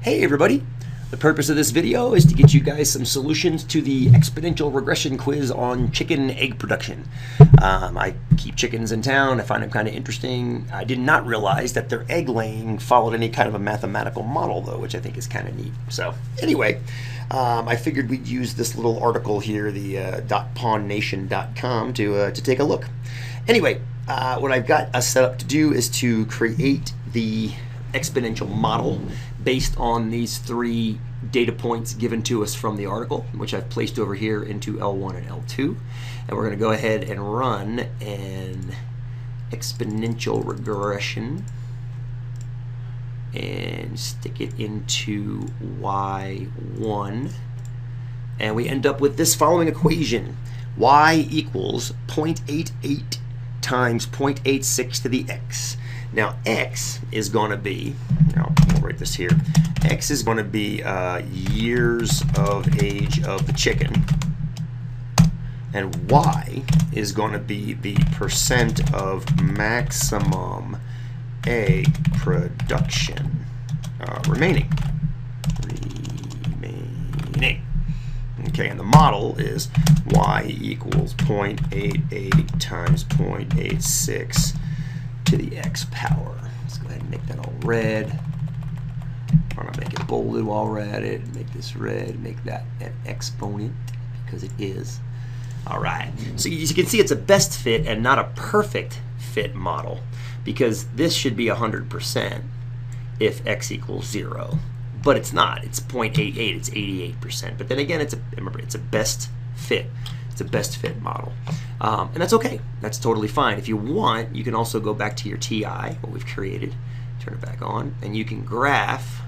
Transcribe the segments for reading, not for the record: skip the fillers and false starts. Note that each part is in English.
Hey everybody! The purpose of this video is to get you guys some solutions to the exponential regression quiz on chicken egg production. I keep chickens in town. I find them kind of interesting. I did not realize that their egg laying followed any kind of a mathematical model though, which I think is kind of neat. So anyway, I figured we'd use this little article here, the .pawnnation.com, to take a look. Anyway, what I've got us set up to do is to create the exponential model based on these three data points given to us from the article, which I've placed over here into L1 and L2. And we're going to go ahead and run an exponential regression and stick it into Y1. And we end up with this following equation. Y equals 0.88 times 0.86 to the x. Now x is going to be, I'll write this here, x is going to be years of age of the chicken, and y is going to be the percent of maximum egg production remaining. Okay, and the model is y equals 0.88 times 0.86 to the x power. Let's go ahead and make that all red. I'm going to make it bolded while we're at it. Make this red. Make that an exponent because it is. All right. So you can see it's a best fit and not a perfect fit model because this should be 100% if x equals 0. But it's not. It's 0.88. It's 88%. But then again, remember, it's a best fit. It's a best fit model. And that's okay. That's totally fine. If you want, you can also go back to your TI, what we've created, turn it back on, and you can graph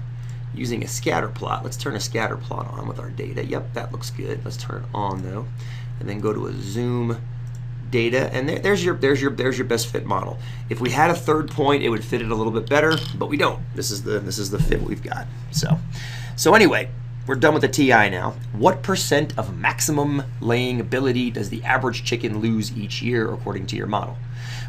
using a scatter plot. Let's turn a scatter plot on with our data. Yep, that looks good. Let's turn it on though. And then go to a zoom data, and there's your best fit model. If we had a third point, it would fit it a little bit better, but we don't. This is the fit we've got. So anyway, we're done with the TI now. What percent of maximum laying ability does the average chicken lose each year according to your model?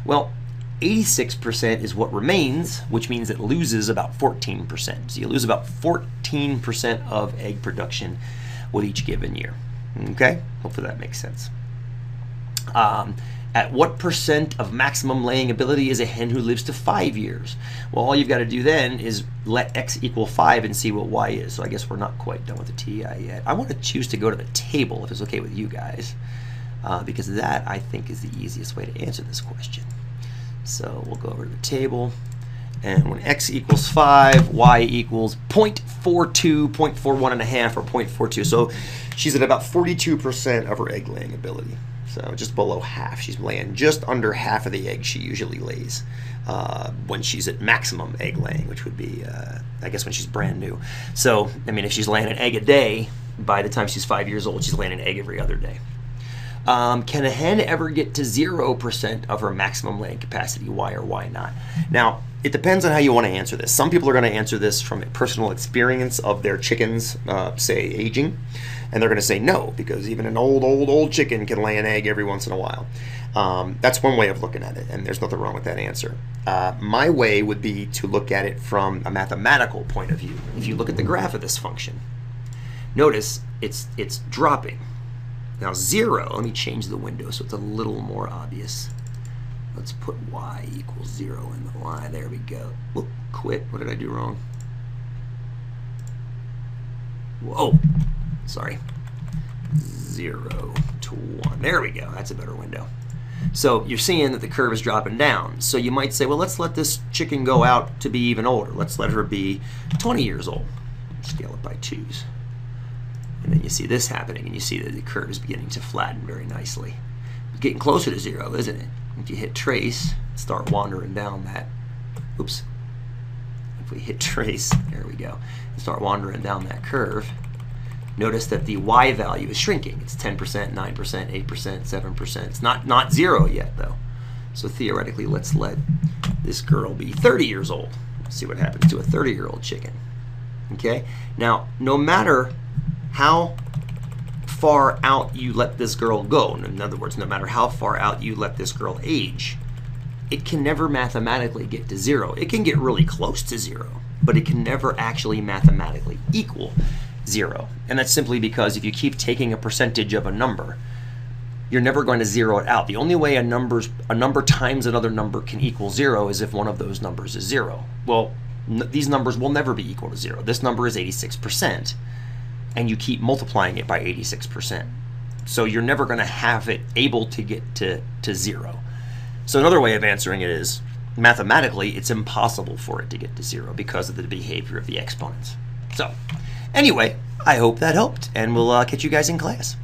Well, 86% is what remains, which means it loses about 14%. So you lose about 14% of egg production with each given year. Okay? Hopefully that makes sense. At what percent of maximum laying ability is a hen who lives to 5 years? Well, all you've got to do then is let x equal 5 and see what y is. So I guess we're not quite done with the TI yet. I want to choose to go to the table if it's okay with you guys, because that I think is the easiest way to answer this question. So we'll go over to the table, and when x equals 5, y equals 0.42, 0.41 and a half, or 0.42. So she's at about 42% of her egg laying ability. So just below half. She's laying just under half of the eggs she usually lays when she's at maximum egg laying, which would be, I guess, when she's brand new. So, I mean, if she's laying an egg a day, by the time she's 5 years old, she's laying an egg every other day. Can a hen ever get to 0% of her maximum laying capacity? Why or why not? Now, it depends on how you want to answer this. Some people are going to answer this from a personal experience of their chickens, say, aging. And they're going to say no, because even an old chicken can lay an egg every once in a while. That's one way of looking at it, and there's nothing wrong with that answer. My way would be to look at it from a mathematical point of view. If you look at the graph of this function, notice it's dropping. Now 0, let me change the window so it's a little more obvious. Let's put y equals 0 in the line. There we go. Whoop, quit. What did I do wrong? Whoa. Sorry. 0 to 1. There we go. That's a better window. So you're seeing that the curve is dropping down. So you might say, well, let's let this chicken go out to be even older. Let's let her be 20 years old. Scale it by 2s. And then you see this happening, and you see that the curve is beginning to flatten very nicely. It's getting closer to 0, isn't it? If you hit trace, start wandering down that. Oops. If we hit trace, there we go, and start wandering down that curve, notice that the y value is shrinking. It's 10%, 9%, 8%, 7%. It's not 0 yet, though. So theoretically, let's let this girl be 30 years old. Let's see what happens to a 30-year-old chicken. Okay? Now, no matter how far out you let this girl go, in other words, no matter how far out you let this girl age, it can never mathematically get to 0. It can get really close to 0. but it can never actually mathematically equal 0. And that's simply because if you keep taking a percentage of a number, you're never going to zero it out. The only way a number times another number can equal 0 is if one of those numbers is 0. Well, these numbers will never be equal to 0. This number is 86%, and you keep multiplying it by 86%. So you're never going to have it able to get to 0. So another way of answering it is, mathematically, it's impossible for it to get to 0 because of the behavior of the exponents. So anyway, I hope that helped, and we'll catch you guys in class.